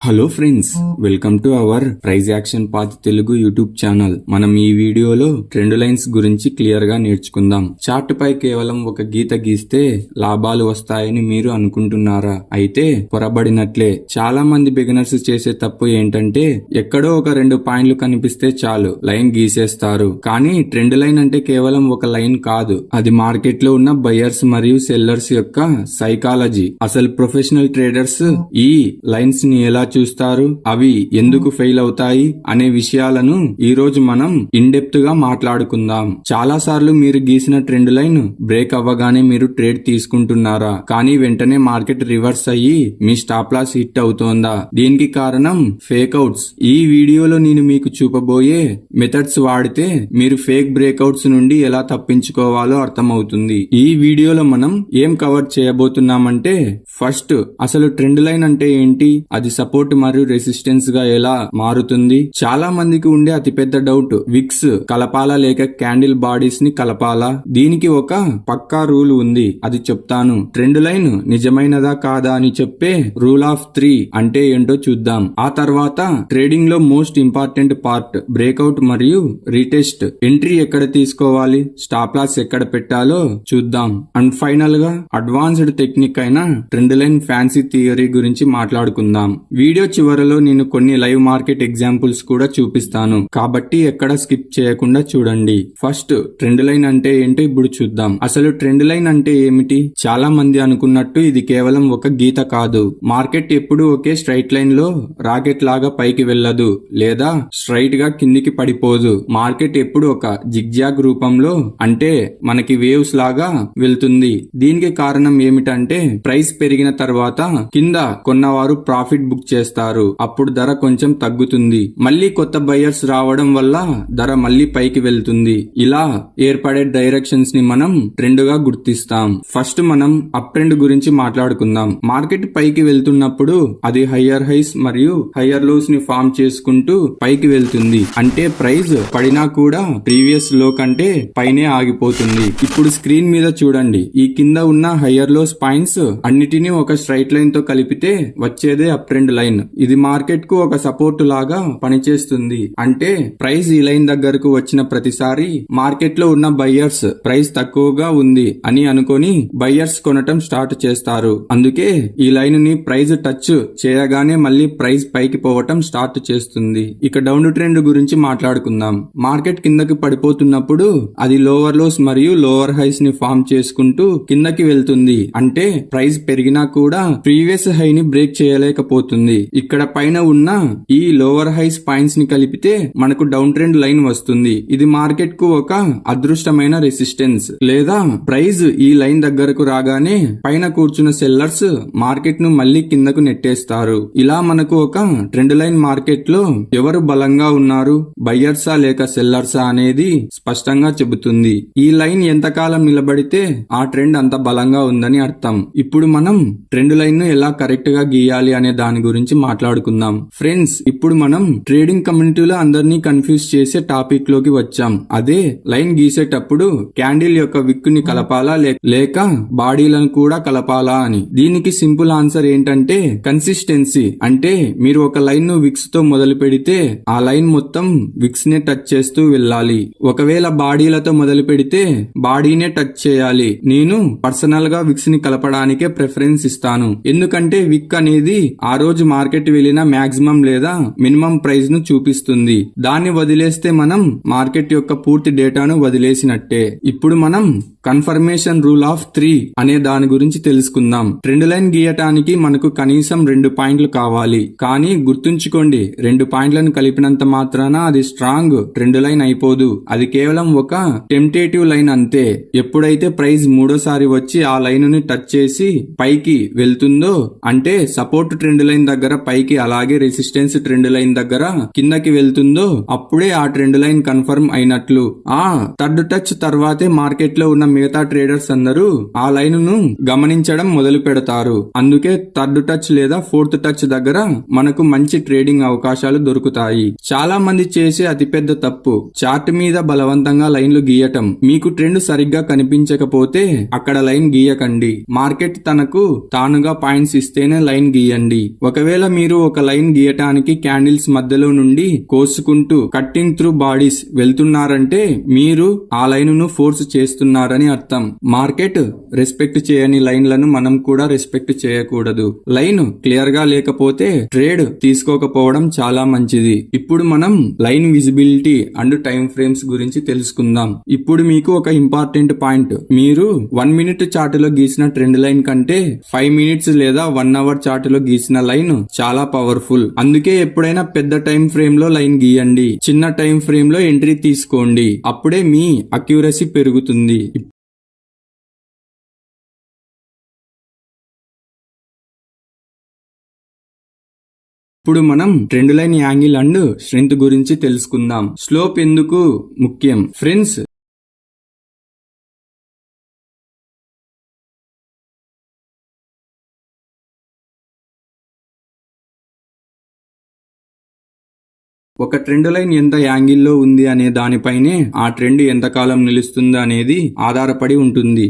Hello friends, welcome to our price action path Telugu YouTube channel. మనం ఈ వీడియోలో trend lines గురించి క్లియర్ గా నేర్చుకుందాం. చార్ట్ పై కేవలం ఒక గీత గీస్తే లాభాలు వస్తాయని మీరు అనుకుంటున్నారా? అయితే పొరబడినట్లే. చాలా మంది బిగినర్స్ చేసే తప్పు ఏంటంటే ఎక్కడో ఒక 2 పాయింట్లు కనిపిస్తే చాలు లైన్ గీసేస్తారు. కానీ ట్రెండ్ లైన్ అంటే కేవలం ఒక లైన్ కాదు, అది మార్కెట్ లో ఉన్న బయర్స్ మరియు సెల్లర్స్ యొక్క సైకాలజీ. అసలు ప్రొఫెషనల్ ట్రేడర్స్ ఈ లైన్స్ ని ఎలా చూస్తారు, అవి ఎందుకు ఫెయిల్ అవుతాయి అనే విషయాలను ఈ రోజు మనం ఇన్ డెప్త్ గా మాట్లాడుకుందాం. చాలా సార్లు మీరు గీసిన ట్రెండ్ లైన్ బ్రేక్ అవ్వగానే మీరు ట్రేడ్ తీసుకుంటున్నారా? కానీ వెంటనే మార్కెట్ రివర్స్ అయ్యి మీ స్టాప్ లాస్ హిట్ అవుతోందా? దీనికి కారణం ఫేక్ అవుట్స్. ఈ వీడియోలో నేను మీకు చూపబోయే మెథడ్స్ వాడితే మీరు ఫేక్ బ్రేక్అవుట్స్ నుండి ఎలా తప్పించుకోవాలో అర్థమవుతుంది. ఈ వీడియోలో మనం ఏం కవర్ చేయబోతున్నామంటే, ఫస్ట్ అసలు ట్రెండ్ లైన్ అంటే ఏంటి, అది సపోర్ట్ మరియు రెసిస్టెన్స్ గా ఎలా మారుతుంది. చాలా మందికి ఉండే అతిపెద్ద డౌట్, విక్స్ కలపాలా లేక క్యాండిల్ బాడీస్ ని కలపాలా? దీనికి ఒక పక్కా రూల్ ఉంది, అది చెప్తాను. ట్రెండ్ లైన్ నిజమైనదా కాదా అని చెప్పే రూల్ ఆఫ్ 3 అంటే ఏంటో చూద్దాం. ఆ తర్వాత ట్రేడింగ్ లో మోస్ట్ ఇంపార్టెంట్ పార్ట్, బ్రేక్అవుట్ మరియు రీటెస్ట్. ఎంట్రీ ఎక్కడ తీసుకోవాలి, స్టాప్ లాస్ ఎక్కడ పెట్టాలో చూద్దాం. అండ్ ఫైనల్ గా అడ్వాన్స్డ్ టెక్నిక్ అయిన ట్రెండ్ లైన్ ఫ్యాన్సీ థియరీ గురించి మాట్లాడుకుందాం. వీడియో చివరలో నేను కొన్ని లైవ్ మార్కెట్ ఎగ్జాంపుల్స్ కూడా చూపిస్తాను, కాబట్టి ఎక్కడ స్కిప్ చేయకుండా చూడండి. ఫస్ట్ ట్రెండ్ లైన్ అంటే ఏంటో ఇప్పుడు చూద్దాం. అసలు ట్రెండ్ లైన్ అంటే ఏమిటి? చాలా మంది అనుకున్నట్టు ఇది కేవలం ఒక గీత కాదు. మార్కెట్ ఎప్పుడు ఒకే స్ట్రైట్ లైన్ లో రాకెట్ లాగా పైకి వెళ్ళదు లేదా స్ట్రైట్ గా కిందికి పడిపోదు. మార్కెట్ ఎప్పుడు ఒక జిగ్జాగ్ రూపంలో, అంటే మనకి వేవ్స్ లాగా వెళ్తుంది. దీనికి కారణం ఏమిటంటే ప్రైస్ పెరిగిన తర్వాత కింద కొన్నవారు ప్రాఫిట్ బుక్ చేస్తారు, అప్పుడు ధర కొంచెం తగ్గుతుంది, మళ్ళీ కొత్త బయర్స్ రావడం వల్ల ధర మళ్ళీ పైకి వెళ్తుంది. ఇలా ఏర్పడే డైరెక్షన్స్ ని మనం ట్రెండ్ గా గుర్తిస్తాం. ఫస్ట్ మనం అప్ ట్రెండ్ గురించి మాట్లాడుకుందాం. మార్కెట్ పైకి వెళ్తున్నప్పుడు అది హయ్యర్ హైస్ మరియు హయ్యర్ లోస్ ని ఫామ్ చేసుకుంటూ పైకి వెళ్తుంది, అంటే ప్రైస్ పడినా కూడా ప్రీవియస్ లో కంటే పైనే ఆగిపోతుంది. ఇప్పుడు స్క్రీన్ మీద చూడండి, ఈ కింద ఉన్న హయ్యర్ లోస్ పాయింట్స్ అన్నిటినీ ఒక స్ట్రైట్ లైన్ తో కలిపితే వచ్చేదే అప్ ట్రెండ్ లైన్. ఇది మార్కెట్ కు ఒక సపోర్ట్ లాగా పనిచేస్తుంది. అంటే ప్రైస్ ఈ లైన్ దగ్గరకు వచ్చిన ప్రతిసారి మార్కెట్ లో ఉన్న బయ్యర్స్ ప్రైస్ తక్కువగా ఉంది అని అనుకొని బయ్యర్స్ కొనటం స్టార్ట్ చేస్తారు. అందుకే ఈ లైన్ ని ప్రైస్ టచ్ చేయగానే మళ్ళీ ప్రైస్ పైకి పోవటం స్టార్ట్ చేస్తుంది. ఇక డౌన్ ట్రెండ్ గురించి మాట్లాడుకుందాం. మార్కెట్ కిందకి పడిపోతున్నప్పుడు అది లోవర్ లోస్ మరియు లోవర్ హైస్ ని ఫామ్ చేసుకుంటూ కిందకి వెళ్తుంది, అంటే ప్రైస్ పెరిగినా కూడా ప్రీవియస్ హై ని బ్రేక్ చేయలేకపోతుంది. ఇక్కడ పైన ఉన్న ఈ లోవర్ హైస్ పాయింట్స్ ని కలిపితే మనకు డౌన్ ట్రెండ్ లైన్ వస్తుంది. ఇది మార్కెట్ కు ఒక అదృష్టమైన రెసిస్టెన్స్. లేదా ప్రైస్ ఈ లైన్ దగ్గరకు రాగానే పైన కూర్చున్న సెల్లర్స్ మార్కెట్ ను మళ్ళీ కిందకు నెట్టేస్తారు. ఇలా మనకు ఒక ట్రెండ్ లైన్ మార్కెట్ లో ఎవరు బలంగా ఉన్నారు, బయ్యర్సా లేక సెల్లర్సా అనేది స్పష్టంగా చెబుతుంది. ఈ లైన్ ఎంతకాలం నిలబడితే ఆ ట్రెండ్ అంత బలంగా ఉందని అర్థం. ఇప్పుడు మనం ట్రెండ్ లైన్ ను ఎలా కరెక్ట్ గా గీయాలి అనే దాని గురించి మాట్లాడుకుందాం. ఫ్రెండ్స్, ఇప్పుడు మనం ట్రేడింగ్ కమ్యూనిటీలో అందరినీ కన్ఫ్యూజ్ చేసే టాపిక్ లోకి వచ్చాం. అదే లైన్ గీసేటప్పుడు క్యాండిల్ యొక్క విక్ ని కలపాలా లేక బాడీలను కూడా కలపాలా అని. దీనికి సింపుల్ ఆన్సర్ ఏంటంటే కన్సిస్టెన్సీ. అంటే మీరు ఒక లైన్ ను విక్స్ తో మొదలు పెడితే ఆ లైన్ మొత్తం విక్స్ నే టచ్ చేస్తూ వెళ్ళాలి. ఒకవేళ బాడీలతో మొదలు పెడితే బాడీనే టచ్ చేయాలి. నేను పర్సనల్ గా విక్స్ ని కలపడానికే ప్రిఫరెన్స్ ఇస్తాను, ఎందుకంటే విక్ అనేది ఆ రోజు మార్కెట్ వెళ్ళిన మాక్సిమం లేదా మినిమం ప్రైస్ ను చూపిస్తుంది. దాన్ని వదిలేస్తే మనం మార్కెట్ యొక్క పూర్తి డేటాను వదిలేసినట్టే. ఇప్పుడు మనం కన్ఫర్మేషన్ రూల్ ఆఫ్ 3 అనే దాని గురించి తెలుసుకుందాం. ట్రెండ్ లైన్ గీయటానికి మనకు కనీసం 2 పాయింట్లు కావాలి. కానీ గుర్తుంచుకోండి, 2 పాయింట్లను కలిపినంత మాత్రాన అది స్ట్రాంగ్ ట్రెండ్ లైన్ అయిపోదు. అది కేవలం ఒక టెంప్టేటివ్ లైన్ అంతే. ఎప్పుడైతే ప్రైస్ మూడోసారి వచ్చి ఆ లైన్ ని టచ్ చేసి పైకి వెళ్తుందో, అంటే సపోర్ట్ ట్రెండ్ లైన్ దగ్గర పైకి, అలాగే రెసిస్టెన్స్ ట్రెండ్ లైన్ దగ్గర కిందకి వెళ్తుందో, అప్పుడే ఆ ట్రెండ్ లైన్ కన్ఫర్మ్ అయినట్లు. ఆ థర్డ్ టచ్ తర్వాతే మార్కెట్ లో ఉన్న మిగతా ట్రేడర్స్ అందరూ ఆ లైన్ ను గమనించడం మొదలు పెడతారు. అందుకే థర్డ్ టచ్ లేదా ఫోర్త్ టచ్ దగ్గర మనకు మంచి ట్రేడింగ్ అవకాశాలు దొరుకుతాయి. చాలా మంది చేసే అతిపెద్ద తప్పు, చార్ట్ మీద బలవంతంగా లైన్లు గీయటం. మీకు ట్రెండ్ సరిగ్గా కనిపించకపోతే అక్కడ లైన్ గీయకండి. మార్కెట్ తనకు తానుగా పాయింట్స్ ఇస్తేనే లైన్ గీయండి. ఒకవేళ ఒకవేళ మీరు ఒక లైన్ గీయటానికి క్యాండిల్స్ మధ్యలో నుండి కోసుకుంటూ కట్టింగ్ త్రూ బాడీస్ వెళ్తున్నారంటే మీరు ఆ లైన్ ను ఫోర్స్ చేస్తున్నారని అర్థం. మార్కెట్ రెస్పెక్ట్ చేయని లైన్లను మనం కూడా రెస్పెక్ట్ చేయకూడదు. లైన్ క్లియర్ గా లేకపోతే ట్రేడ్ తీసుకోకపోవడం చాలా మంచిది. ఇప్పుడు మనం line visibility and time frames గురించి తెలుసుకుందాం. ఇప్పుడు మీకు ఒక ఇంపార్టెంట్ పాయింట్, మీరు 1 మినిట్ చార్ట్ లో గీసిన ట్రెండ్ లైన్ కంటే 5 మినిట్స్ లేదా 1 అవర్ చార్ట్ లో గీసిన లైన్ చాలా పవర్ఫుల్. అందుకే ఎప్పుడైనా పెద్ద టైం ఫ్రేమ్ లో లైన్ గీయండి, చిన్న టైం ఫ్రేమ్ లో ఎంట్రీ తీసుకోండి. అప్పుడే మీ అక్యురసీ పెరుగుతుంది. ఇప్పుడు మనం trend line angle and strength గురించి తెలుసుకుందాం. స్లోప్ ఎందుకు ముఖ్యం ఫ్రెండ్స్? ఒక ట్రెండ్ లైన్ ఎంత యాంగిల్లో ఉంది అనే దానిపైనే ఆ ట్రెండ్ ఎంతకాలం నిలుస్తుంది అనేది ఆధారపడి ఉంటుంది.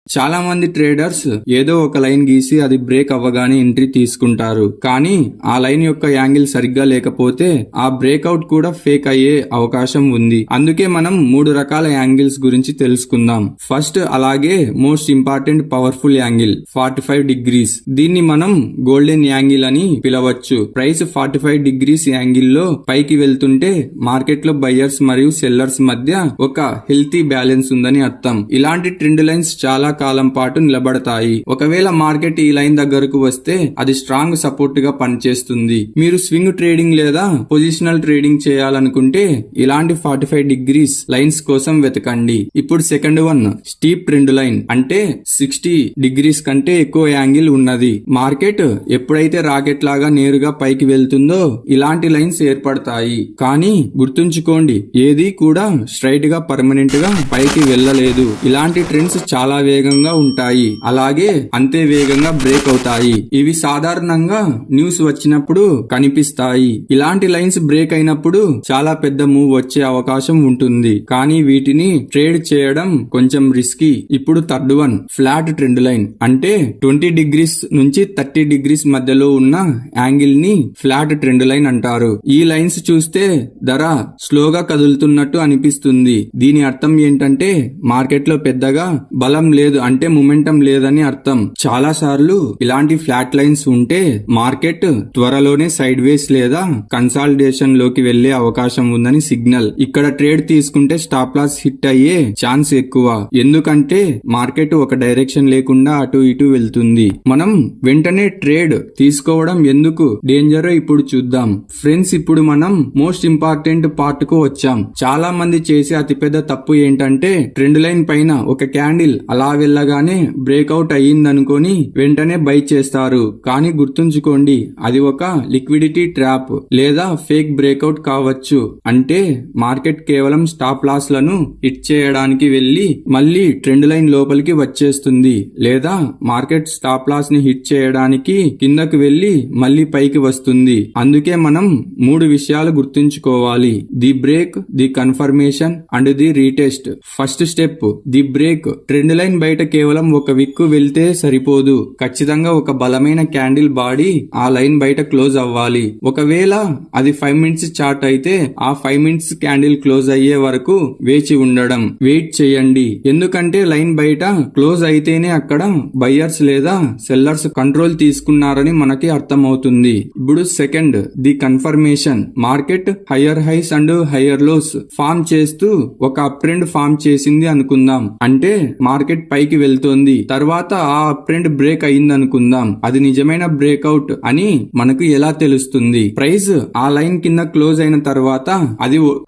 చాలా మంది ట్రేడర్స్ ఏదో ఒక లైన్ గీసి అది బ్రేక్ అవ్వగానే ఎంట్రీ తీసుకుంటారు. కానీ ఆ లైన్ యొక్క యాంగిల్ సరిగ్గా లేకపోతే ఆ బ్రేక్అవుట్ కూడా ఫేక్ అయ్యే అవకాశం ఉంది. అందుకే మనం 3 రకాల యాంగిల్స్ గురించి తెలుసుకుందాం. ఫస్ట్, అలాగే most important powerful angle 45 degrees. దీన్ని మనం గోల్డెన్ యాంగిల్ అని పిలవచ్చు. ప్రైస్ 45 డిగ్రీస్ యాంగిల్ లో పైకి వెళ్తుంటే మార్కెట్ లో బయ్యర్స్ మరియు సెల్లర్స్ మధ్య ఒక హెల్తీ బ్యాలెన్స్ ఉందని అర్థం. ఇలాంటి ట్రెండ్ లైన్స్ చాలా కాలం పాటు నిలబడతాయి. ఒకవేళ మార్కెట్ ఈ లైన్ దగ్గరకు వస్తే అది స్ట్రాంగ్ సపోర్ట్ గా పనిచేస్తుంది. మీరు స్వింగ్ ట్రేడింగ్ లేదా పొజిషనల్ ట్రేడింగ్ చేయాలనుకుంటే ఇలాంటి 45 డిగ్రీస్ లైన్స్ కోసం వెతకండి. ఇప్పుడు second one, steep trend line, అంటే 60 డిగ్రీస్ కంటే ఎక్కువ యాంగిల్ ఉన్నది. మార్కెట్ ఎప్పుడైతే రాకెట్ లాగా నేరుగా పైకి వెళ్తుందో ఇలాంటి లైన్స్ ఏర్పడతాయి. కానీ గుర్తుంచుకోండి, ఏది కూడా స్ట్రైట్ గా పర్మనెంట్ గా పైకి వెళ్ళలేదు. ఇలాంటి ట్రెండ్స్ చాలా వేగంగా ఉంటాయి, అలాగే అంతే వేగంగా బ్రేక్ అవుతాయి. ఇవి సాధారణంగా న్యూస్ వచ్చినప్పుడు కనిపిస్తాయి. ఇలాంటి లైన్స్ బ్రేక్ అయినప్పుడు చాలా పెద్ద మూవ్ వచ్చే అవకాశం ఉంటుంది. కానీ వీటిని ట్రేడ్ చేయడం కొంచెం రిస్కీ. ఇప్పుడు third one, flat trend line, అంటే 20 డిగ్రీస్ నుంచి 30 డిగ్రీస్ మధ్యలో ఉన్న యాంగిల్ ని ఫ్లాట్ ట్రెండ్ లైన్ అంటారు. ఈ లైన్స్ చూస్తే ధర స్లోగా కదులుతున్నట్టు అనిపిస్తుంది. దీని అర్థం ఏంటంటే మార్కెట్ లో పెద్దగా బలం లేదు, అంటే మొమెంటం లేదని అర్థం. చాలా సార్లు ఇలాంటి ఫ్లాట్ లైన్స్ ఉంటే మార్కెట్ త్వరలోనే సైడ్ వేస్ లేదా కన్సాలిడేషన్ లోకి వెళ్లే అవకాశం ఉందని సిగ్నల్. ఇక్కడ ట్రేడ్ తీసుకుంటే స్టాప్ లాస్ హిట్ అయ్యే ఛాన్స్ ఎక్కువ, ఎందుకంటే మార్కెట్ ఒక డైరెక్షన్ లేకుండా అటు ఇటు వెళ్తుంది. మనం వెంటనే ట్రేడ్ తీసుకోవడం ఎందుకు డేంజరో ఇప్పుడు చూద్దాం. ఫ్రెండ్స్, ఇప్పుడు మనం మోస్ట్ ఇంపార్టెంట్ పార్ట్ కు వచ్చాం. చాలా మంది చేసే అతిపెద్ద తప్పు ఏంటంటే ట్రెండ్ లైన్ పైన ఒక క్యాండిల్ అలా వెళ్ళగానే బ్రేక్అవుట్ అయ్యిందనుకొని వెంటనే బై చేస్తారు. కానీ గుర్తుంచుకోండి, అది ఒక లిక్విడిటీ ట్రాప్ లేదా ఫేక్ బ్రేక్అవుట్ కావచ్చు. అంటే మార్కెట్ కేవలం స్టాప్ లాస్ లను హిట్ చేయడానికి వెళ్లి మళ్ళీ ట్రెండ్ లైన్ లోపలికి వచ్చేస్తుంది, లేదా మార్కెట్ స్టాప్ లాస్ ని హిట్ చేయడానికి కిందకు వెళ్లి మళ్ళీ పైకి వస్తుంది. అందుకే మనం 3 విషయాలు గుర్తుంచుకోవాలి: the break, the confirmation and the retest. First step, the break. Trend line బయట కేవలం ఒక విక్కు వెళ్తే సరిపోదు, ఖచ్చితంగా ఒక బలమైన క్యాండిల్ బాడీ ఆ లైన్ బయట క్లోజ్ అవ్వాలి. ఒకవేళ అది 5 మినిట్స్ చార్ట్ అయితే ఆ 5 మినిట్స్ క్యాండిల్ క్లోజ్ అయ్యే వరకు వేచి ఉండడం, వెయిట్ చేయండి. ఎందుకంటే లైన్ బయట క్లోజ్ అయితేనే అక్కడ బయ్యర్స్ లేదా సెల్లర్స్ కంట్రోల్ తీసుకున్నారని మనకి అర్థమవుతుంది. ఇప్పుడు second, the confirmation. Market higher highs and higher lows form చేస్తూ ఒక అప్ ట్రెండ్ ఫామ్ చేసింది అనుకుందాం. అంటే మార్కెట్ పైకి వెళ్తోంది, తర్వాత ఆ అప్ ట్రెండ్ బ్రేక్ అయింది అనుకుందాం. అది నిజమైన బ్రేక్అవుట్ అని మనకు ఎలా తెలుస్తుంది? ప్రైస్ ఆ లైన్ కింద క్లోజ్ అయిన తర్వాత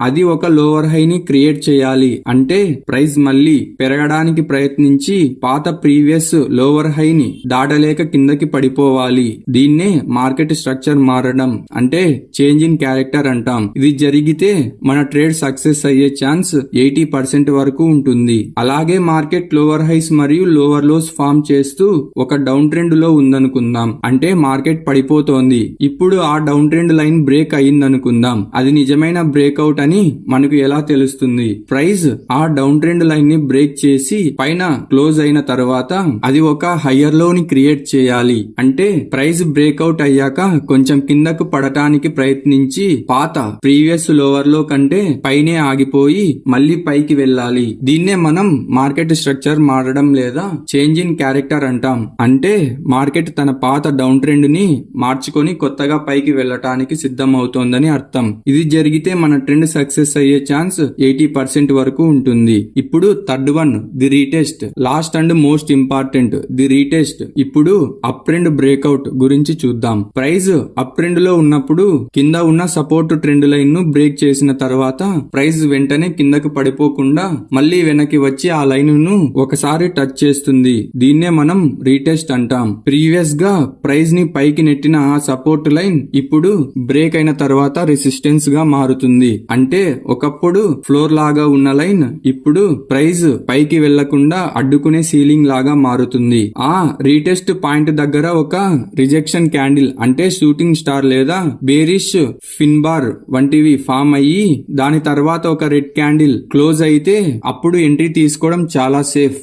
అది ఒక లోవర్ హై ని క్రియేట్ చేయాలి. అంటే ప్రైస్ మళ్ళీ పెరగడానికి ప్రయత్నించి పాత ప్రీవియస్ లోవర్ హై ని దాటలేక కిందకి పడిపోవాలి. దీన్నే మార్కెట్ స్ట్రక్చర్ మారడం, అంటే చేంజ్ ఇన్ క్యారెక్టర్ అంటాం. ఇది జరిగితే మన ట్రేడ్ సక్సెస్ అయ్యే ఛాన్స్ 80% వరకు ఉంటుంది. అలాగే మార్కెట్ లోవర్ హై హైస్ మరియు లోవర్ లోస్ ఫామ్ చేస్తూ ఒక డౌన్ ట్రెండ్ లో ఉందనుకుందాం. అంటే మార్కెట్ పడిపోతోంది. ఇప్పుడు ఆ డౌన్ ట్రెండ్ లైన్ బ్రేక్ అయ్యిందనుకుందాం. అది నిజమైన బ్రేక్అవుట్ అని మనకు ఎలా తెలుస్తుంది? ప్రైస్ ఆ డౌన్ ట్రెండ్ లైన్ ని బ్రేక్ చేసి పైన క్లోజ్ అయిన తర్వాత అది ఒక హయ్యర్ లో ని క్రియేట్ చేయాలి. అంటే ప్రైస్ బ్రేక్అవుట్ అయ్యాక కొంచెం కిందకు పడటానికి ప్రయత్నించి పాత ప్రీవియస్ లోవర్ లో కంటే పైనే ఆగిపోయి మళ్ళీ పైకి వెళ్ళాలి. దీన్నే మనం మార్కెట్ స్ట్రక్చర్ మారడం లేదా చేంజ్ ఇన్ క్యారెక్టర్ అంటాం. అంటే మార్కెట్ తన పాత డౌన్ ట్రెండ్ ని మార్చుకొని కొత్తగా పైకి వెళ్ళటానికి సిద్ధం అవుతోందని అర్థం. ఇది జరిగితే మన ట్రెండ్ సక్సెస్ అయ్యే ఛాన్స్ 80% వరకు ఉంటుంది. ఇప్పుడు third one, the retest. Last and most important, the retest. ఇప్పుడు అప్ ట్రెండ్ బ్రేక్అవుట్ గురించి చూద్దాం. ప్రైస్ అప్ ట్రెండ్ లో ఉన్నప్పుడు కింద ఉన్న సపోర్ట్ ట్రెండ్ లైన్ ను బ్రేక్ చేసిన తర్వాత ప్రైస్ వెంటనే కిందకు పడిపోకుండా మళ్ళీ వెనక్కి వచ్చి ఆ లైన్ ను ఒకసారి టచ్ చేస్తుంది. దీన్నే మనం రీటెస్ట్ అంటాం. ప్రీవియస్ గా ప్రైస్ ని పైకి నెట్టిన ఆ సపోర్ట్ లైన్ ఇప్పుడు బ్రేక్ అయిన తర్వాత రెసిస్టెన్స్ గా మారుతుంది. అంటే ఒకప్పుడు ఫ్లోర్ లాగా ఉన్న లైన్ ఇప్పుడు ప్రైస్ పైకి వెళ్లకుండా అడ్డుకునే సీలింగ్ లాగా మారుతుంది. ఆ రీటెస్ట్ పాయింట్ దగ్గర ఒక రిజెక్షన్ క్యాండిల్ అంటే షూటింగ్ స్టార్ లేదా బేరిష్ ఫిన్ బార్ వంటివి ఫామ్ అయ్యి దాని తర్వాత ఒక రెడ్ క్యాండిల్ క్లోజ్ అయితే అప్పుడు ఎంట్రీ తీసుకోవడం చాలా సేఫ్.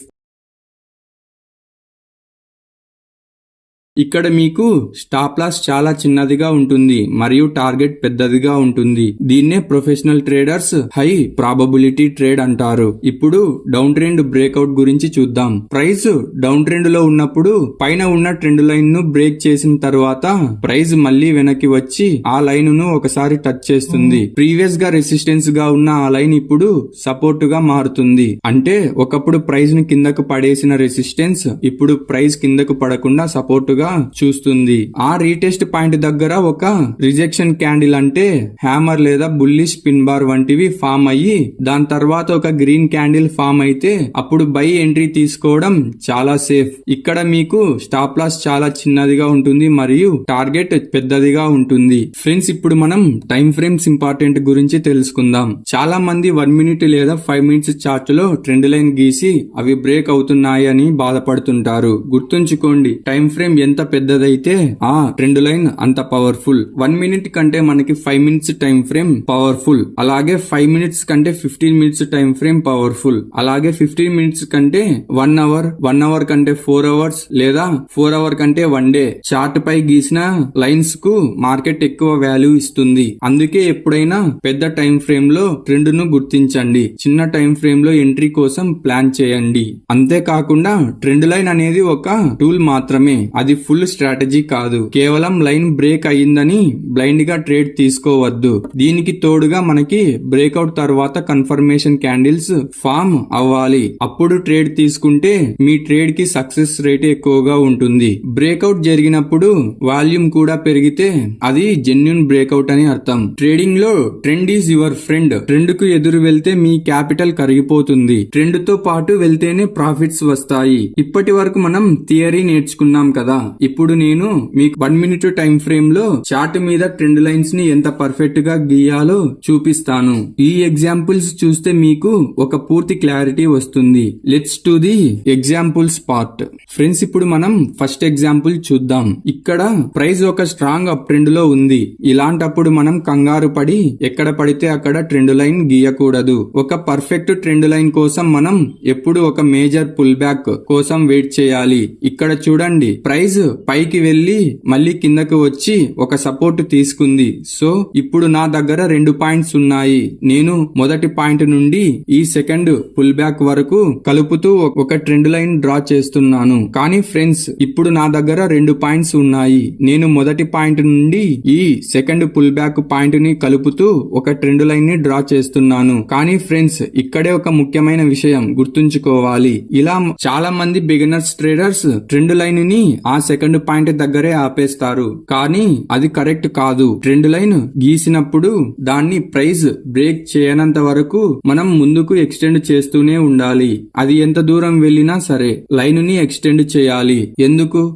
ఇక్కడ మీకు స్టాప్ లాస్ చాలా చిన్నదిగా ఉంటుంది మరియు టార్గెట్ పెద్దదిగా ఉంటుంది. దీన్నే professional traders high probability trade అంటారు. ఇప్పుడు డౌన్ ట్రెండ్ బ్రేక్అవుట్ గురించి చూద్దాం. ప్రైస్ డౌన్ ట్రెండ్ లో ఉన్నప్పుడు పైన ఉన్న ట్రెండ్ లైన్ ను బ్రేక్ చేసిన తర్వాత ప్రైస్ మళ్ళీ వెనక్కి వచ్చి ఆ లైన్ ను ఒకసారి టచ్ చేస్తుంది. ప్రీవియస్ గా రెసిస్టెన్స్ గా ఉన్న ఆ లైన్ ఇప్పుడు సపోర్ట్ గా మారుతుంది. అంటే ఒకప్పుడు ప్రైస్ ను కిందకు పడేసిన రెసిస్టెన్స్ ఇప్పుడు ప్రైస్ కిందకు పడకుండా సపోర్ట్ గా చూస్తుంది. ఆ రీటెస్ట్ పాయింట్ దగ్గర ఒక రిజెక్షన్ క్యాండిల్ అంటే హ్యామర్ లేదా బుల్లిష్ పిన్ బార్ వంటివి ఫామ్ అయ్యి దాని తర్వాత ఒక గ్రీన్ క్యాండిల్ ఫామ్ అయితే అప్పుడు బై ఎంట్రీ తీసుకోవడం చాలా సేఫ్. ఇక్కడ మీకు స్టాప్ లాస్ చాలా చిన్నదిగా ఉంటుంది మరియు టార్గెట్ పెద్దదిగా ఉంటుంది. ఫ్రెండ్స్, ఇప్పుడు మనం టైం ఫ్రేమ్స్ ఇంపార్టెంట్ గురించి తెలుసుకుందాం. చాలా మంది 1 మినిట్ లేదా 5 మినిట్స్ చార్ట్ లో ట్రెండ్ లైన్ గీసి అవి బ్రేక్ అవుతున్నాయి అని బాధపడుతుంటారు. గుర్తుంచుకోండి, టైం ఫ్రేమ్ ఎంత పెద్దదైతే ఆ ట్రెండ్ లైన్ అంత పవర్ఫుల్. 1 మినిట్ కంటే మనకి 5 మినిట్స్ టైం ఫ్రేమ్ పవర్ఫుల్. అలాగే 5 మినిట్స్ కంటే 15 మినిట్స్ టైం ఫ్రేమ్ పవర్ఫుల్. అలాగే 15 మినిట్స్ కంటే 1 అవర్, 1 అవర్ కంటే 4 అవర్స్ లేదా 4 అవర్ కంటే 1 డే. చార్ట్ పై గీసిన లైన్స్ కు మార్కెట్ ఎక్కువ వాల్యూ ఇస్తుంది. అందుకే ఎప్పుడైనా పెద్ద టైం ఫ్రేమ్ లో ట్రెండ్ ను గుర్తించండి. చిన్న టైం ఫ్రేమ్ లో ఎంట్రీ కోసం ప్లాన్ చేయండి. అంతేకాకుండా ట్రెండ్ లైన్ అనేది ఒక టూల్ మాత్రమే, అది ఫుల్ స్ట్రాటజీ కాదు. కేవలం లైన్ బ్రేక్ అయ్యిందని బ్లైండ్ గా ట్రేడ్ తీసుకోవద్దు. దీనికి తోడుగా మనకి బ్రేక్అవుట్ తర్వాత కన్ఫర్మేషన్ క్యాండిల్స్ ఫామ్ అవ్వాలి. అప్పుడు ట్రేడ్ తీసుకుంటే మీ ట్రేడ్ కి సక్సెస్ రేట్ ఎక్కువగా ఉంటుంది. బ్రేక్అవుట్ జరిగినప్పుడు వాల్యూమ్ కూడా పెరిగితే అది జెన్యూన్ బ్రేక్అవుట్ అని అర్థం. ట్రేడింగ్ లో trend is your friend. Trend కు ఎదురు వెళ్తే మీ క్యాపిటల్ కరిగిపోతుంది. ట్రెండ్ తో పాటు వెళ్తేనే ప్రాఫిట్స్ వస్తాయి. ఇప్పటి వరకు మనం థియరీ నేర్చుకున్నాం కదా. ఇప్పుడు నేను మీకు 1 మినిట్ టైం ఫ్రేమ్ లో చార్ట్ మీద ట్రెండ్ లైన్స్ ని ఎంత పర్ఫెక్ట్ గా గీయాలో చూపిస్తాను. ఈ ఎగ్జాంపుల్స్ చూస్తే మీకు ఒక పూర్తి క్లారిటీ వస్తుంది. Let's to the examples part. Friends, ఇప్పుడు మనం ఫస్ట్ ఎగ్జాంపుల్ చూద్దాం. ఇక్కడ ప్రైస్ ఒక స్ట్రాంగ్ అప్ ట్రెండ్ లో ఉంది. ఇలాంటప్పుడు మనం కంగారు పడి ఎక్కడ పడితే అక్కడ ట్రెండ్ లైన్ గీయకూడదు. ఒక పర్ఫెక్ట్ ట్రెండ్ లైన్ కోసం మనం ఎప్పుడు ఒక మేజర్ పుల్ బ్యాక్ కోసం వెయిట్ చేయాలి. ఇక్కడ చూడండి, ప్రైస్ పైకి వెళ్లి మళ్ళీ కిందకు వచ్చి ఒక సపోర్ట్ తీసుకుంది. సో ఇప్పుడు నా దగ్గర 2 పాయింట్స్ ఉన్నాయి. నేను మొదటి పాయింట్ నుండి ఈ సెకండ్ పుల్ బ్యాక్ వరకు కలుపుతూ ఒక ట్రెండ్ లైన్ డ్రా చేస్తున్నాను. కానీ ఫ్రెండ్స్, ఇప్పుడు నా దగ్గర 2 పాయింట్స్ ఉన్నాయి. నేను మొదటి పాయింట్ నుండి ఈ సెకండ్ పుల్ బ్యాక్ పాయింట్ ని కలుపుతూ ఒక ట్రెండ్ లైన్ ని డ్రా చేస్తున్నాను. కానీ ఫ్రెండ్స్, ఇక్కడే ఒక ముఖ్యమైన విషయం గుర్తుంచుకోవాలి. ఇలా చాలా మంది బిగినర్స్ ట్రేడర్స్ ట్రెండ్ లైన్ ని ఆ సెకండ్ పాయింట్ దగ్గరే ఆపేస్తారు. కానీ అది కరెక్ట్ కాదు. ట్రెండ్ లైన్ గీసినప్పుడు దాన్ని ప్రైస్ బ్రేక్ చేయనంత వరకు మనం ముందుకు ఎక్స్టెండ్ చేస్తూనే ఉండాలి. అది ఎంత దూరం వెళ్ళినా సరే లైన్ ని ఎక్స్టెండ్ చేయాలి.